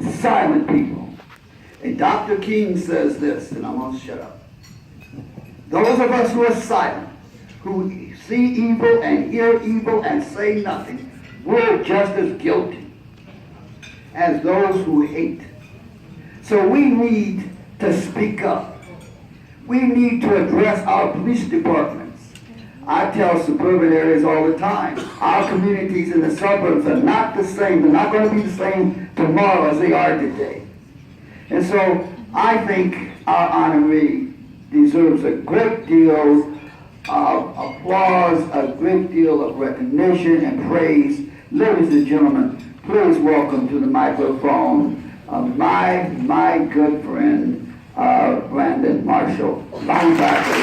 silent people. And Dr. King says this, and I'm going to shut up. Those of us who are silent, who see evil and hear evil and say nothing, we're just as guilty as those who hate. So we need to speak up. We need to address our police departments. I tell suburban areas all the time, our communities in the suburbs are not the same. They're not going to be the same tomorrow as they are today. And so I think our honoree deserves a great deal of applause, a great deal of recognition and praise. Ladies and gentlemen, please welcome to the microphone my good friend, Brandon Marshall, linebacker.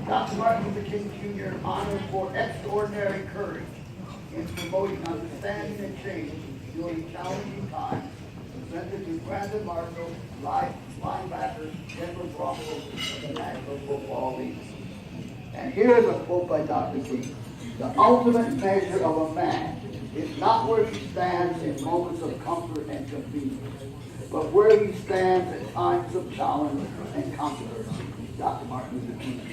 Dr. Martin Luther King Jr. honored for extraordinary courage in promoting understanding and change during challenging times. Presented to Brandon Marshall, linebacker, Denver Broncos, the National Football League. And here's a quote by Dr. King. The ultimate measure of a man is not where he stands in moments of comfort and convenience, but where he stands at times of challenge and controversy. Dr. Martin Luther King Jr.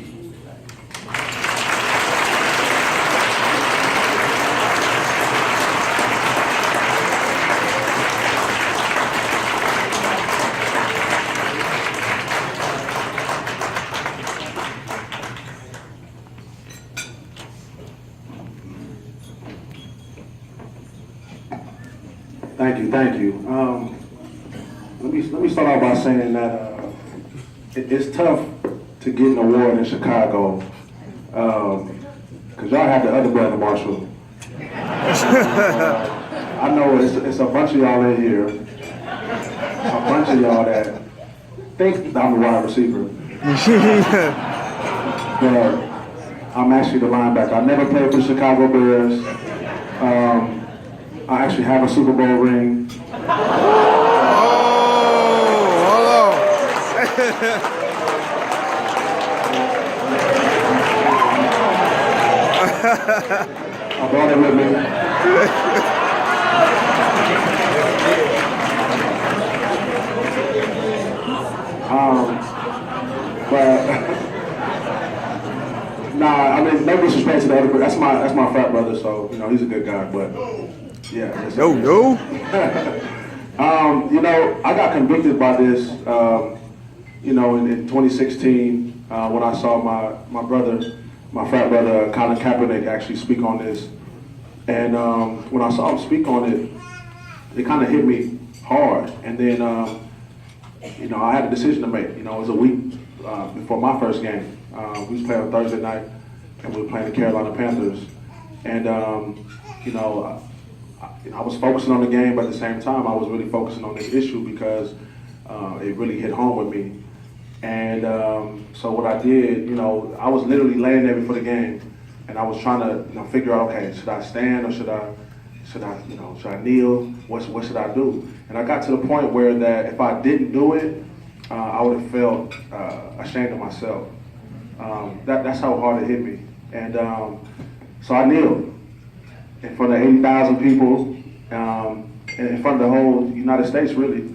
Thank you. Let me start off by saying that it's tough to get an award in Chicago because y'all have the other brother Marshall. I know it's a bunch of y'all in here, a bunch of y'all that think I'm the wide receiver, but I'm actually the linebacker. I never played for Chicago Bears. I actually have a Super Bowl ring. I brought it with me. Nah, I mean, no disrespect to the other, but that's my frat brother, so he's a good guy. But yeah. Yo. I got convicted by this, in 2016 when I saw my frat brother, Colin Kaepernick, actually speak on this. And when I saw him speak on it, it kind of hit me hard. And then, I had a decision to make. It was a week before my first game. We was playing on Thursday night, and we were playing the Carolina Panthers. And, I was focusing on the game, but at the same time, I was really focusing on this issue because it really hit home with me. And so what I did, I was literally laying there before the game, and I was trying to, figure out, okay, should I stand or should I kneel? What should I do? And I got to the point where that if I didn't do it, I would have felt ashamed of myself. That's how hard it hit me. And so I kneeled in front of 80,000 people, in front of the whole United States, really,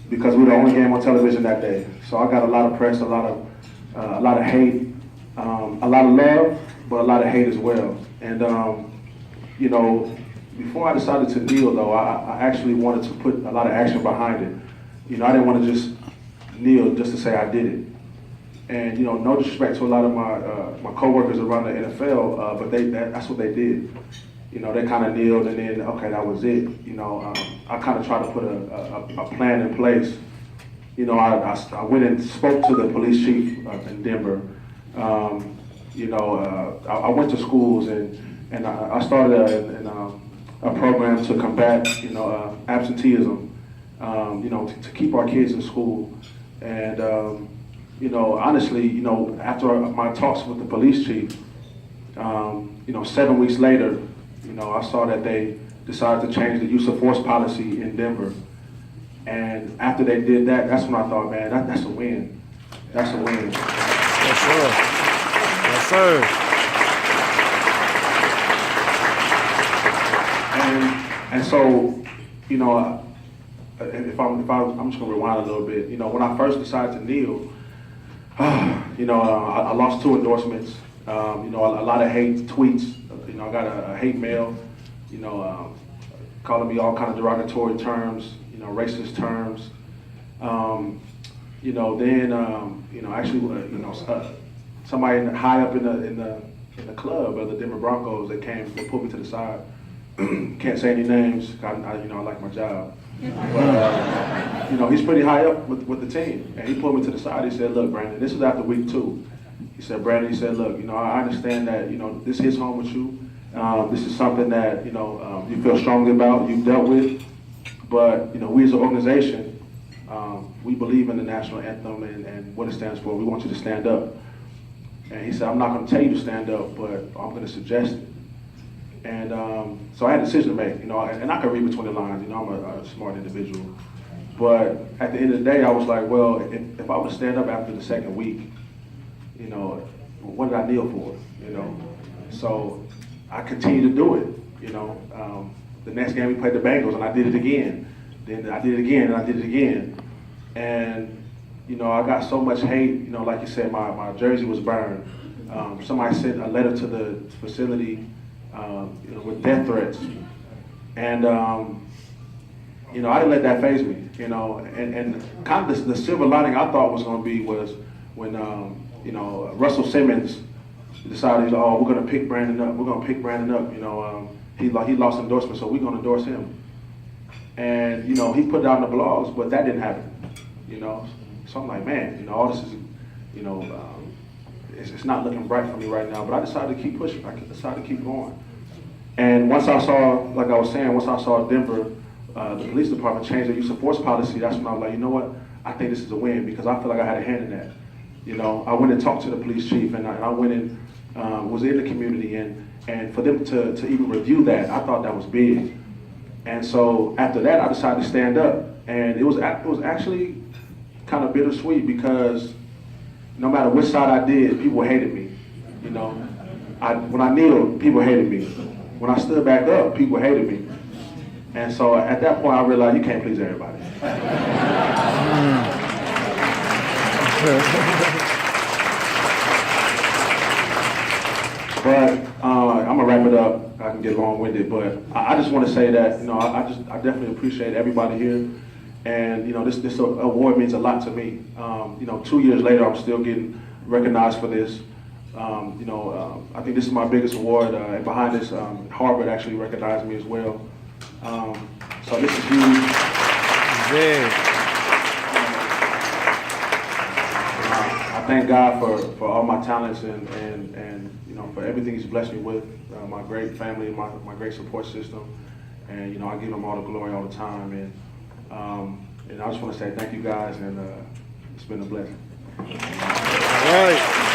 because we were the only game on television that day. So I got a lot of press, a lot of hate, a lot of love, but a lot of hate as well. And before I decided to kneel, though, I actually wanted to put a lot of action behind it. I didn't want to just kneel just to say I did it. And no disrespect to a lot of my coworkers around the NFL, but that's what they did. They kind of kneeled, and then okay, that was it. I kind of tried to put a plan in place. I went and spoke to the police chief in Denver. I went to schools and I started a program to combat absenteeism. to keep our kids in school. And, honestly, after my talks with the police chief, 7 weeks later, I saw that they decided to change the use of force policy in Denver. And after they did that, that's when I thought, man, that's a win. That's a win. Yes, sir. Yes, sir. And so, I'm just gonna rewind a little bit. When I first decided to kneel, I lost 2 endorsements. A lot of hate tweets. I got a hate mail. Calling me all kind of derogatory terms. Racist terms. Somebody high up in the club of the Denver Broncos, they pulled me to the side. Can't say any names. I like my job. But he's pretty high up with the team, and he pulled me to the side. He said, "Look, Brandon, this was after week 2. He said, Brandon, he said, look, I understand that this hits home with you. This is something that you feel strongly about, you've dealt with. But we as an organization, we believe in the national anthem and what it stands for. We want you to stand up." And he said, "I'm not going to tell you to stand up, but I'm going to suggest it." And so I had a decision to make, and I could read between the lines. I'm a smart individual. But at the end of the day, I was like, well, if I would stand up after the second week, what did I kneel for? So I continued to do it. The next game we played the Bengals, and I did it again. Then I did it again, and I did it again. And I got so much hate. Like you said, my jersey was burned. Somebody sent a letter to the facility, with death threats, and I didn't let that faze me. And kind of the silver lining I thought was going to be was when Russell Simmons decided, oh, we're going to pick Brandon up. We're going to pick Brandon up. He lost endorsement, so we're going to endorse him. And he put it out in the blogs, but that didn't happen. So I'm like, man, all this is, it's not looking bright for me right now. But I decided to keep pushing. I decided to keep going. And once I saw, like I was saying, once I saw Denver, the police department change their use of force policy, that's when I was like, you know what? I think this is a win because I feel like I had a hand in that. I went and talked to the police chief, and I went and was in the community, and for them to even review that, I thought that was big. And so after that, I decided to stand up, and it was actually kind of bittersweet because no matter which side I did, people hated me. When I kneeled, people hated me. When I stood back up, people hated me. And so at that point, I realized you can't please everybody. But I'm gonna wrap it up. I can get long-winded, but I just want to say that I definitely appreciate everybody here, and this award means a lot to me. 2 years later, I'm still getting recognized for this. I think this is my biggest award, and behind this, Harvard actually recognized me as well. So this is huge. I thank God for all my talents and for everything He's blessed me with, my great family, my great support system, and I give Him all the glory all the time. And I just want to say thank you guys, and it's been a blessing. All right.